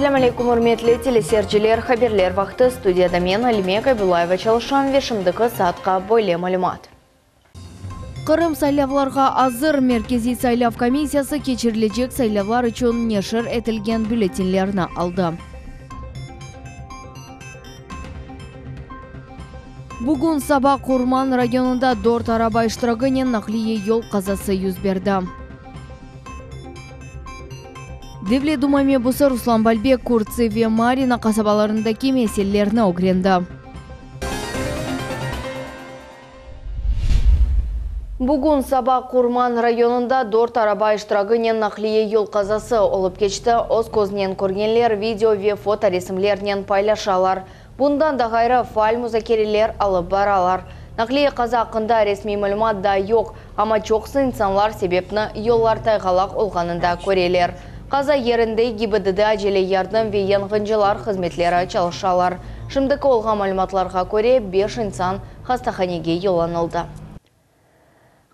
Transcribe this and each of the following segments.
Ассаламу алейкум, урметли телесерчилер, хаберлер вақты студияда мен Алиме Кайбулаева чалышан вешімдікі саатқа бойле малюмат. Қырым сайлавларға азыр меркези сайлав комиссиясы кечірілежек сайлавлар үшін нешір етілген бюллетенлеріні алды. Бүгін Саба Курман районында 4 араба иштирагынен нақлие yol қазасы yüz берді. Девле Думаме бұсы Руслан Балбек, Курцы ве Марина қасабаларындaki меселлеріні огренді. Бүгін Саба Курман районында 4 араба иштирагынен нақлие yol қазасы олып кечті. Оз көзінен көргенлер видео ве фото ресімлерінен пайлашалар. Бұндан да ғайры файл музакерелер алып баралар. Нақлие қаза ақында ресми мәлімат да жоқ, ама чоқсы инсанлар себепні yollar тайғалақ олғанында көрелер. Қаза ерінде ГИБДД әжелі ярдым ве янгынжылар қызметлері чалышалар. Шымдықы олға мәліматларға көре 5 инсан хастаханеге йоланылды.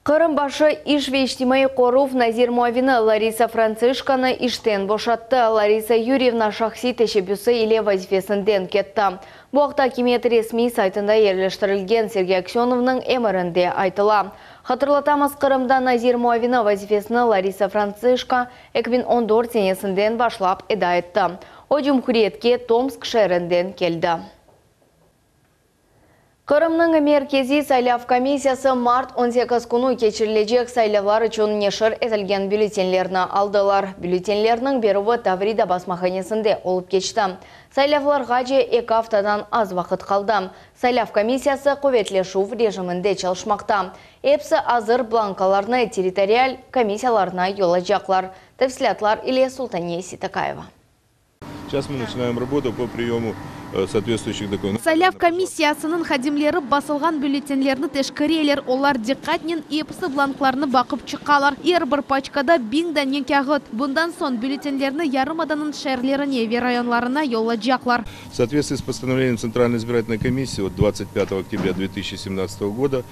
Қырым башы иш ве иштимай қорув Назир Муавины Лариса Францишканы иштен бошатты. Лариса Юрьевна шахси тешебюсы иле вазифесінден кетті. Бұақта кемет ресми сайтында ерлештірілген Сергей Аксеновның эмірінде айтыла. Хатырлатамыз, Қырымда Назир Муавины вазифесіні Лариса Францишка 2014 сенесінден башлап эдайтты. О Жумхуриетке Томск шәрінден келді. Қырымның меркези сайлав комиссиясы март 18 күні кечірілежек сайлавлар үшін нешір етілген бюллетенлеріні алдылар. Бюллетенлерінің беруі Таврида басмаханесінде олып кечті. Сайлавларға же 2 аптадан аз вақыт қалды. Сайлав комиссиясы қоветлешу режимінде çalışмақта. Епсі азыр бланкаларны территориаль комиссияларына йолажаклар. Тәфсилатлар Илья Султания Ситакаева. Сейчас мы начинаем работу по приему соответствующих документов. Сайлав комиссиясының хадимлері басылған бюллетенлерні тешкірелер, олар диққатнен епсі бланкларны бақып чыққалар. Ер бір пачкада 1000 дәнен кәғыт. Бұндан сон бюллетенлерні ярымаданын шәрлеріне ве районларына йолладжаклар. В соответствии с постановлением Центральной избирательной комиссии от 25 октября 2017 года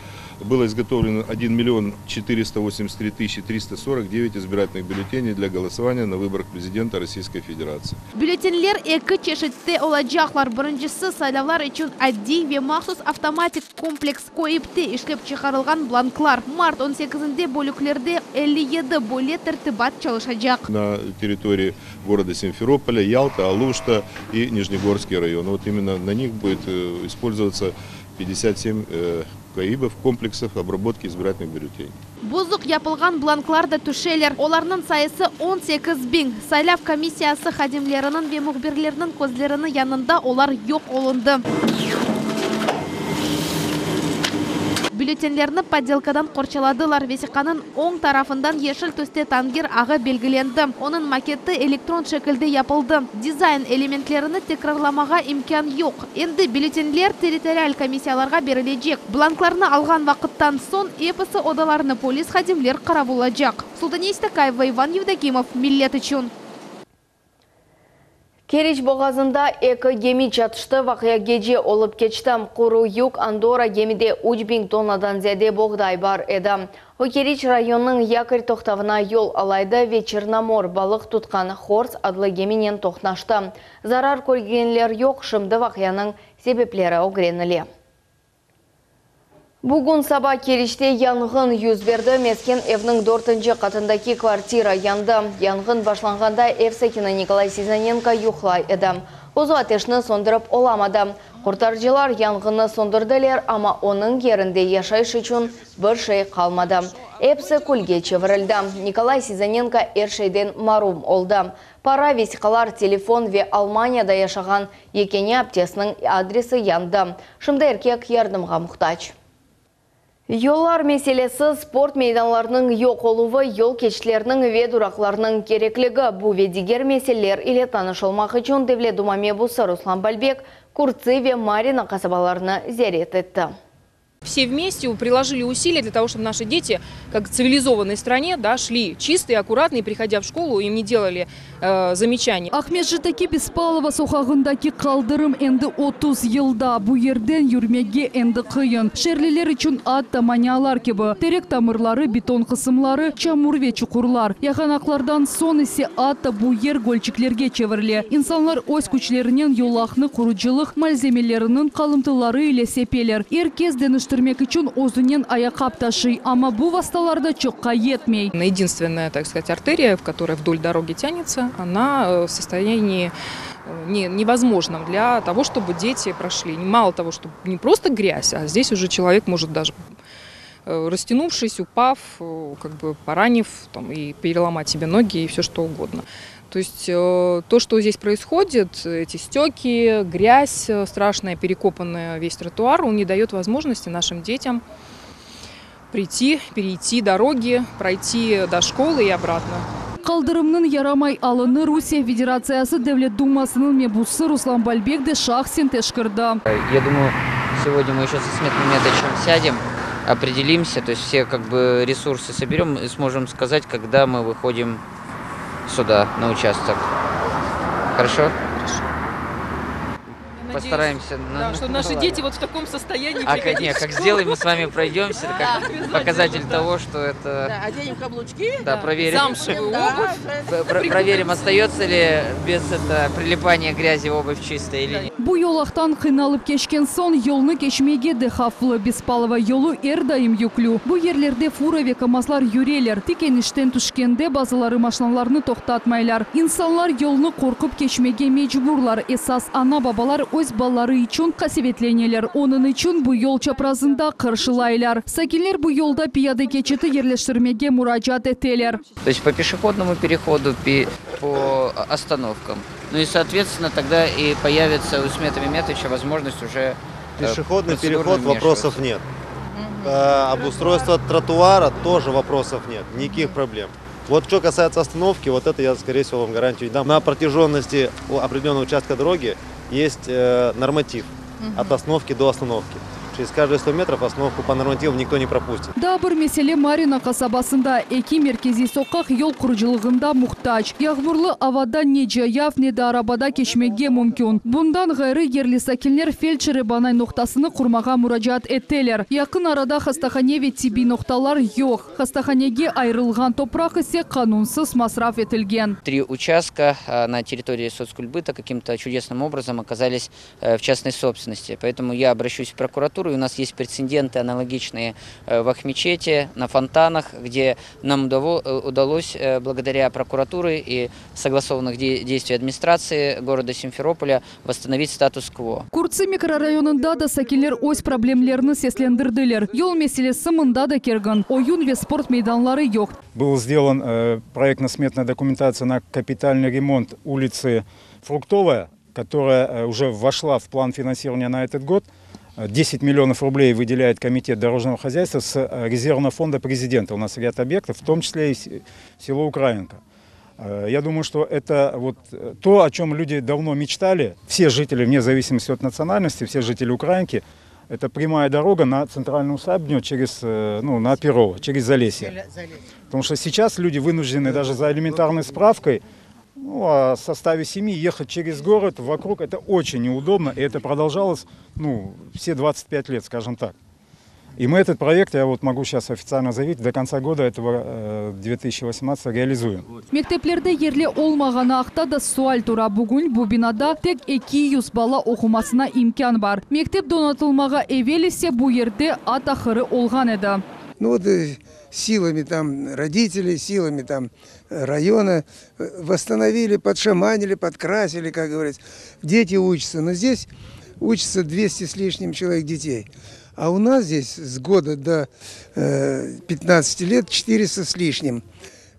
было изготовлено 1 483 349 избирательных бюллетеней для голосования на выборах президента Российской Федерации. Бюллетенлер екі чешетте оладжаклар. Біріншісі сайлавлар үшін әддей ве мақсус автоматик комплекс койыпте ішлеп чықарылған бланклар. Март 18-інде бөліклерде 57 бөле тәртібат çalışacak. На территории города Симферополя, Ялта, Алушта и Нижнегорский район. Вот именно на них будет использоваться 57 каибов, комплексов обработки избирательных бюллетеней. Бузук япылған бланкларда түшелер. Оларның сайысы 18 000. Сайлав комиссиясы хадимлерінің ве мұхберлерінің көзлерінің янында олар yok олынды. Бюллетенлерні подделкадан қорчаладылар. Весиқаның оң тарафындан ешіл төсте тангер ағы белгіленді. Оның макеті электрон шекілді япылды. Дизайн элементлеріні текрарламаға имкан yok. Енді бюллетенлер территориаль комиссияларға берілежек. Бланкларны алған вақыттан сон епісі одаларыны полис хадимлер қарабулажақ. Султания Ситакаева, Иван Евдокимов, Миллет үшін. Кереч боғазында екі геми жатышты вақия геже олып кечтім. Құру юг Андора гемиде 3000 тоннадан зәде боғдай бар еді. О Кереч районның якорь тоқтавына yol алайды ве Черномор балық тұтқан Хорс адлы геминен тоқнашты. Зарар көргенлер yok, шымды вақияның себеплері огренілі. Бүгін Саба Керечте янгын yüz берді. Мескен евнің 4-ші қатындаки квартира янды. Янгын башланғанда ев сәкіні Николай Сизаненко юхлай еді. Озу атешні сондырып оламады. Құртаржылар янгыны сондырдылер, ама оның ерінде яшайш үшін бір шей қалмады. Епсі көлге чевірілді. Николай Сизаненко ершейден марум олды. Пара весиқалар, телефон ве Алманияда яшаған екене аптесінің адресі янды. Шымда еркек ярдымға мұқтач. Yollar meselесі спорт мейданларының yok олуы, yol keçлерінің ве дұрақларының кереклігі. Бұл ведигер меселер иле танышылмақ үшін Девле Думаме бұсы Руслан Балбек, Курцы ве Марина қасабаларына зәрет етті. Все вместе приложили усилия для того, чтобы наши дети, как в цивилизованной стране, да, шли чистые, аккуратные, приходя в школу, им не делали замечаний. Ахмет Житаки Беспалова сохагындаки калдырым энди 30 йылда бу ерден юрмеге энди кыйын. Шерлилер үчүн ат таманялар кебі, терек тамырлары, бетон кысымлары, чамур ве чукурлар. Яханаклардан сон исе ат бу ер гольчиклерге чеверле. Инсанлар өз күчлеринен юлахны куручылык мальземелеринин калымтылары иле сепелер. Эркез деныштырмек үчүн озунен аякап ташый, ама бу васталарда чокка етмей. Единственная, так сказать, артерия, которая вдоль дороги тянется, она в состоянии невозможном для того, чтобы дети прошли. Мало того, что не просто грязь, а здесь уже человек может даже, растянувшись, упав, как бы поранив там, и переломать себе ноги и все что угодно. То есть то, что здесь происходит, эти стеки, грязь страшная, перекопанная весь тротуар, он не дает возможности нашим детям прийти, перейти дороги, пройти до школы и обратно. Калдырымның ярамай алыны Русия Федерациясы Девлет Думасының мебусы Руслан Бальбекде шахсен тешкырды. Я думаю, сегодня мы еще со Сметным Методичем сядем, определимся, то есть все как бы ресурсы соберем и сможем сказать, когда мы выходим сюда, на участок. Хорошо? Постараемся. Да, что наши дети вот в таком состоянии. Как сделаем, мы с вами пройдемся, как показатель того, что это... Да, оденем каблучки. Да, проверим. Замшевую обувь. Проверим, остается ли без прилипания грязи обувь чистая или нет. Бу yolaqtan kıynalıp geçken son yolunu geçmege de haflı Bespalova yolu daim yüklü. Bu yerlerde fura ve kamazlar yürüyorlar. Tikenişten tuşkende bazıları maşinalarını toktatmaylar. İnsanlar yolunu korkup geçmege mecburlar. Esas ana babalar öz balları için kasvetlenirler. Onun için bu yol çaprazında karşılaylar. Sakinler bu yolda piyade geçiti yerleştirmege müracaat ettiler. То есть по пешеходному переходу, по остановкам. Ну и, соответственно, тогда и появится у Сметова Методича возможность уже... Пешеходный переход, вопросов нет. Обустройство тротуара тоже вопросов нет. Никаких проблем. Вот что касается остановки, вот это я, скорее всего, вам гарантию дам. На протяженности определенного участка дороги есть норматив от остановки до остановки. Через каждые 100 метров остановку по нормативу никто не пропустит. Да bir mesele Marina kasabasında eki merkezi sokak yol kuruculuğunda muhtaç. Yağmurlu havada ne cayaf ne de arabada geçmege mümkün. Bundan gayrı yerli sakinler felçeri banay noktasını kurmağa müracaat ettiler. Yakın arada hastahane ve tibi noktalar yok. Hastahanege ayrılgan toprak ise kanunsuz masraf edilgen. 3 участка на территории соцкульбыта каким-то чудесным образом оказались в частной собственности. Поэтому я обращусь в прокуратуру. У нас есть прецеденты аналогичные в Ахмечете, на фонтанах, где нам удалось благодаря прокуратуре и согласованных действий администрации города Симферополя восстановить статус-кво. Курцы микрорайонында да sakinler öz problemlerini seslendirdiler. Yol meselesi mında da kergan. Oyun ve sport meydanları yok. Был сделан проектно-сметная документация на капитальный ремонт улицы Фруктовая, которая уже вошла в план финансирования на этот год. 10 миллионов рублей выделяет Комитет дорожного хозяйства с резервного фонда президента. У нас ряд объектов, в том числе и село Украинка. Я думаю, что это вот то, о чем люди давно мечтали. Все жители, вне зависимости от национальности, все жители Украинки, это прямая дорога на центральную усадьбу через, на Перово, через Залесье. Потому что сейчас люди вынуждены даже за элементарной справкой о составе семьи ехать через город, вокруг, это очень неудобно, и это продолжалось, все 25 лет, скажем так. И мы этот проект, я вот могу сейчас официально заявить, до конца года этого 2018 реализуем. Мектеплерде ерле olmağana ақта да суал тура. Бүгін bu binada tek 200 bala okumasına imkan var. Мектеп donatılmağa evvel ise bu yerde at ahırı olgan edi. Силами там родителей, силами там района восстановили, подшаманили, подкрасили, как говорится. Дети учатся, но здесь учатся 200 с лишним человек детей. А у нас здесь с года до 15 лет 400 с лишним.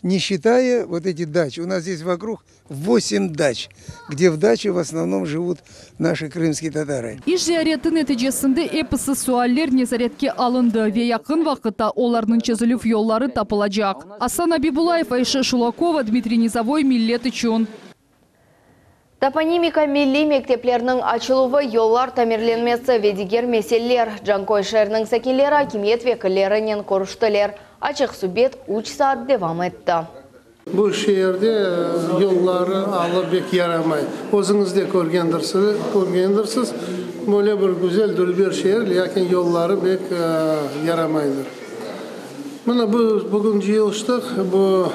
Не считая вот эти дачи. У нас здесь вокруг 8 дач, где в даче в основном живут наши крымские татары. İş ziyaretin neticesinde episi sualler nezaretke alındı ve yakın vakitte onların çözülüp yolları tapılacak. Aslan Abibulayev, Ayşe Şulakova, Dmitri Nizavoy, Millet için. Топонимика милли мектеплерінің ачылуы yollar тамирленмесі ведигер меселлер. Жанкой шәрінің сәкелері акимет векілерінен көріштілер. Ачық субет 3 saat devam etті. Bu şehirde yolları alıp bek yaramay. Özünüz de görgendirsiniz. Böyle bir güzel bir şehir, lakin yolları bek yaramaydır. Buna bugün yılıştık, bu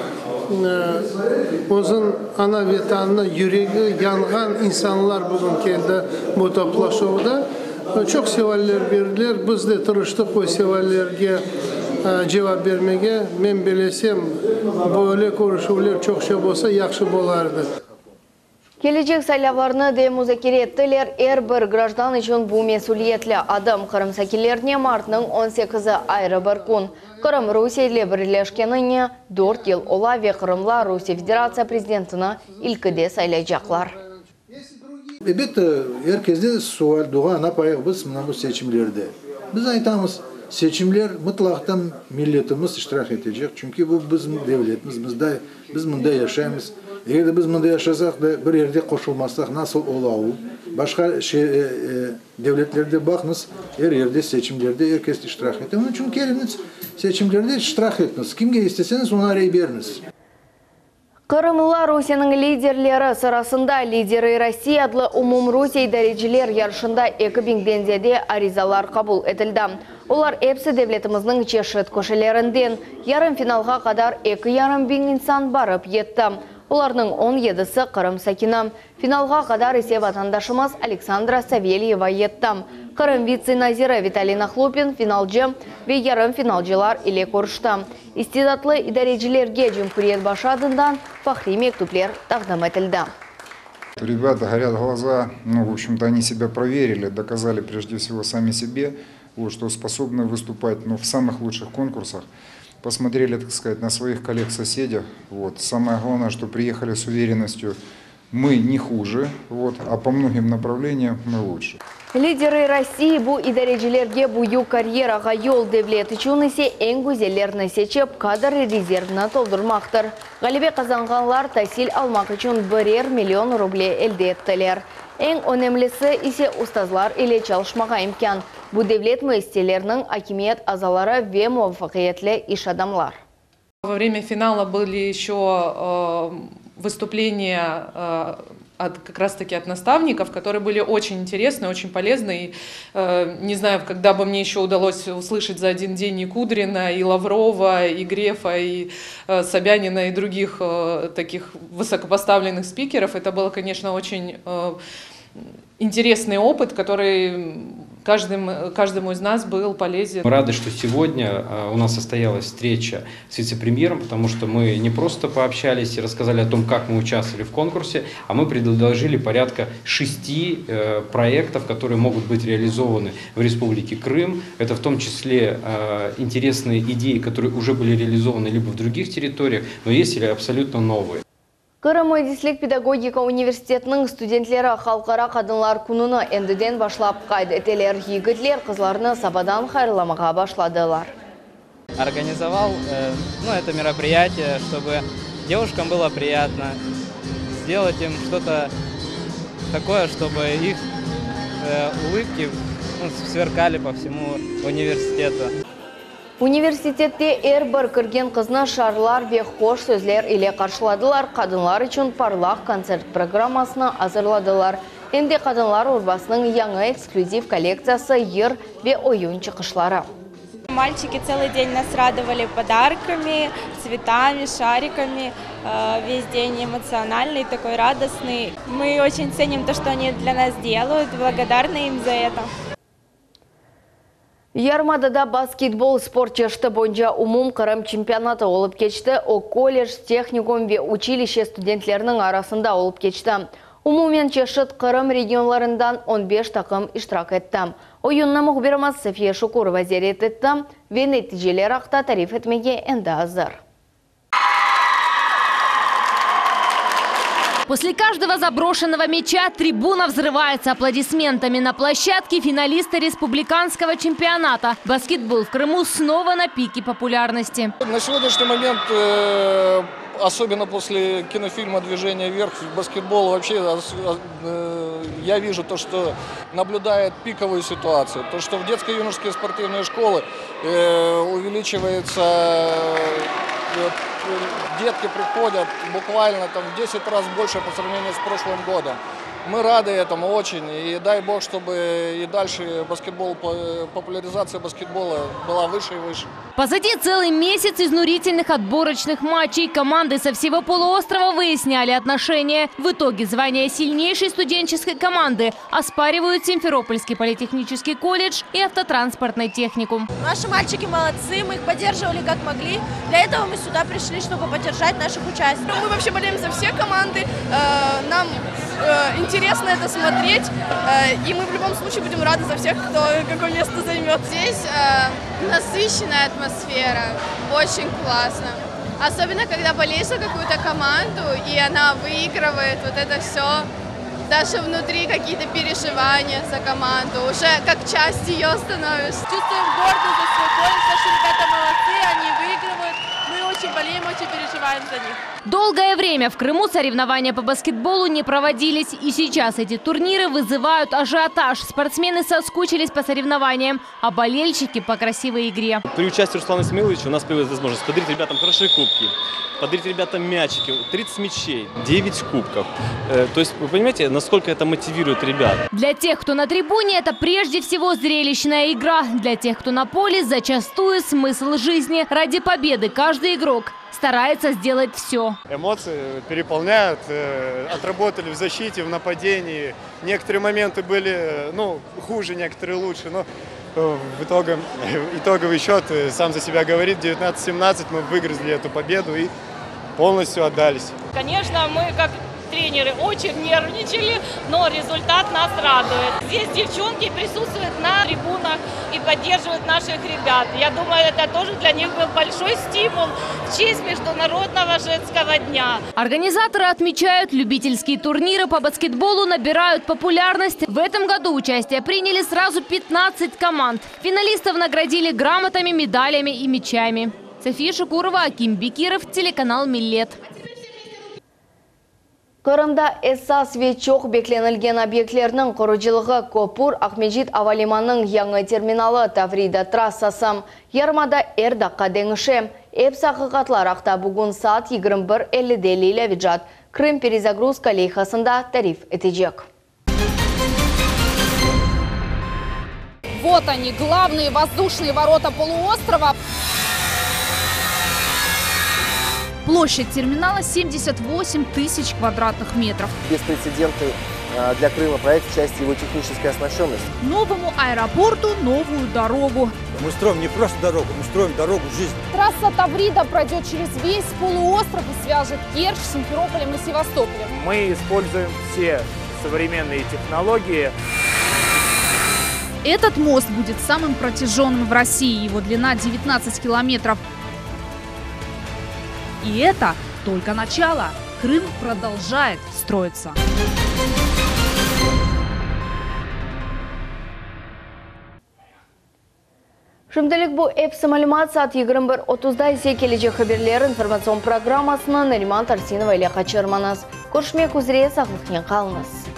özün ana vatanına yüreği yanğan insanlar bugün geldi bu toplaşıda. Çok severler verdiler, biz de tırıştık o severlerge cevap vermege. Men bilesem böyle konuşmalar çok şey olsa yaxşı bolardı. Gelecek saylavlarını de muzakere ettiler. Bir gраждан için bu mesuliyetli adam Kırım sakilerine martның 18'i ayrı bir kun. Kırım Rusya ile birleşkenine 4 yıl ola ve Kırımla Rusya Federatsiya prezidentini ilkide saylayacaklar. Elbette herkeste sual doğan apayıq biz bu seçimlerde. Biz aytamız seçimler mutlaqdan milletimiz iştirak edecek. Çünkü bu bizim devletimiz, biz bunda yaşayımız. Eğer de biz bunda yaşasak da bir yerde koşulmazsak nasıl olağı? Başka devletlerde bakınız, her yerde seçimlerde herkes iştirak ediyor. Onun için geliniz seçimlerde iştirak etiniz. Kimge isteseniz ona arayı veriniz. Kırımlı Rusya'nın liderleri sırasında lideri Россия adlı umum Rusya dereceler yarışında 2000'den ziyade arizalar kabul edildi. Onlar hepsi devletimizin çeşit köşelerinden yarım finalga kadar 2,5 bin insan barıp yetti. Onlarның 17'si Kırım sakini. Finalga kadar ise vatandaşımız Aleksandra Savelyeva yetti. Kırım vice-naziri Vitaliy Nakhlupin finalcı ve yarım finalcılar ile görüştü. İstidatlı idarecilerge Cumhuriyet başı adından fahri mektuplar taqdim etildi. Ребята горят глаза, в общем-то, они себя проверили, доказали прежде всего сами себе, что способны выступать в самых лучших конкурсах. Посмотрели, так сказать, на своих коллег-соседей. Самое главное, что приехали с уверенностью, мы не хуже, а по многим направлениям мы лучше. Лидеры России bu idarecilerge buyu kariyeraga yol devlet için ise en güzellerini seçip kadr rezervini doldurmaktır. Galibe kazanganlar tahsil almak için 1 milyon ruble elde ettiler. En önemlisi ise ustazlar ile çalışmaya imkan. Bu devlet müesseselerinin hakimiyet azaları ve muvaffakiyetli iş adamlar. Во время финала были еще выступления как раз-таки от наставников, которые были очень интересны, очень полезны. И, не знаю, когда бы мне еще удалось услышать за один день и Кудрина, и Лаврова, и Грефа, и Собянина, и других таких высокопоставленных спикеров. Это было, конечно, очень интересный опыт, который каждому из нас был полезен. Мы рады, что сегодня у нас состоялась встреча с вице-премьером, потому что мы не просто пообщались и рассказали о том, как мы участвовали в конкурсе, а мы предложили порядка 6 проектов, которые могут быть реализованы в Республике Крым. Это в том числе интересные идеи, которые уже были реализованы либо в других территориях, но есть или абсолютно новые. Kırım Mühendislik Pedagogika Üniversitetinin studentleri Halkara Kadınlar Kununu endiden başlap qayt eteler. Yigitler kızlarını sabadan hayırlamağa başladılar. Организовал это мероприятие, чтобы девушкам было приятно, сделать им что-то такое, чтобы их улыбки сверкали по всему университету. Üniversitette bir kirgen kızını şarlar ve hoş sözler ile karşıladılar. Kadınlar için parlak konsert programmasını hazırladılar. Endi kadınlar urbasının yanı ekskluziv kolleksiyası yer ve oyun çıkışları. Мальчики целый день нас радовали подарками, цветами, шариками. Весь день эмоциональный, такой радостный. Мы очень ценим то, что они для нас делают, благодарны им за это. Yarmadada basketbol sport çeşidi boyunca umum Kırım çempionatı olup geçti. O kollej, texnikum ve училище studentlerinin arasında olup geçti. Umumen çeşit Kırım regionlarından 15 takım iştirak etti. Oyunna muhbirimiz Safiye Şukurova ziyaret etti ve neticeler haqda tarif etmeye endi hazır. После каждого заброшенного мяча трибуна взрывается аплодисментами. На площадке финалисты республиканского чемпионата. Баскетбол в Крыму снова на пике популярности. На сегодняшний момент особенно после кинофильма «Движение вверх», баскетбол вообще, я вижу то, что наблюдает пиковую ситуацию. То, что в детско-юношеские спортивные школы увеличивается, детки приходят буквально там в 10 раз больше по сравнению с прошлым годом. Мы рады этому очень, и дай бог, чтобы и дальше популяризация баскетбола была выше и выше. Позади целый месяц изнурительных отборочных матчей. Команды со всего полуострова выясняли отношения. В итоге звание сильнейшей студенческой команды оспаривают Симферопольский политехнический колледж и автотранспортный техникум. Наши мальчики молодцы, мы их поддерживали как могли. Для этого мы сюда пришли, чтобы поддержать наших участников. Мы вообще болеем за все команды. Нам интересно это смотреть, и мы в любом случае будем рады за всех, кто какое место займет. Здесь насыщенная атмосфера, очень классно. Особенно, когда болеешь за какую-то команду, и она выигрывает, вот это все. Даже внутри какие-то переживания за команду, уже как часть ее становишься. Чувствуем гордость за свой колледж, наши ребята молодцы, они выигрывают. Мы очень болеем, очень переживаем за них. Долгое время в Крыму соревнования по баскетболу не проводились. И сейчас эти турниры вызывают ажиотаж. Спортсмены соскучились по соревнованиям, а болельщики по красивой игре. При участии Руслана Исмаиловича у нас появилась возможность подарить ребятам хорошие кубки, подарить ребятам мячики, 30 мячей, 9 кубков. То есть вы понимаете, насколько это мотивирует ребят. Для тех, кто на трибуне, это прежде всего зрелищная игра. Для тех, кто на поле, зачастую смысл жизни. Ради победы каждый игрок старается сделать все. Эмоции переполняют. Отработали в защите, в нападении. Некоторые моменты были хуже, некоторые лучше. Но в итоговый счет сам за себя говорит. 19-17 мы выгрызли эту победу и полностью отдались. Конечно, мы как тренеры очень нервничали, но результат нас радует. Здесь девчонки присутствуют на трибунах и поддерживают наших ребят. Я думаю, это тоже для них был большой стимул в честь Международного женского дня. Организаторы отмечают, любительские турниры по баскетболу набирают популярность. В этом году участие приняли сразу 15 команд. Финалистов наградили грамотами, медалями и мячами. София Шукурова, Аким Бекиров, телеканал «Миллет». Қырымда эссас вечоқ бекленілген объектлерінің құрыжылығы Копур Ахмеджит Авалиманның яңы терминалы Таврида трассасы. Ярмада әрдаққа деңіше. Эпса қиқатлар ақта бүгін саат 21:50 лейлі виджат. Крым перезагрузка лейхасында тариф етежек. Вот они, главные воздушные ворота полуострова. Площадь терминала 78 тысяч квадратных метров. Беспрецедентный для Крыма проект в части его технической оснащенности. Новому аэропорту новую дорогу. Мы строим не просто дорогу, мы строим дорогу жизни. Трасса Таврида пройдет через весь полуостров и свяжет Керчь с Симферополем и Севастополем. Мы используем все современные технологии. Этот мост будет самым протяженным в России. Его длина 19 километров. И это только начало. Крым продолжает строиться. Шымдылық бұл эпсі мәлімат саат 21:30-да есе келечек хаберлер информацион программасынан Нариман Тарсинова иле қачырманыз. Көршмек үзіре сақлықен қалыңыз.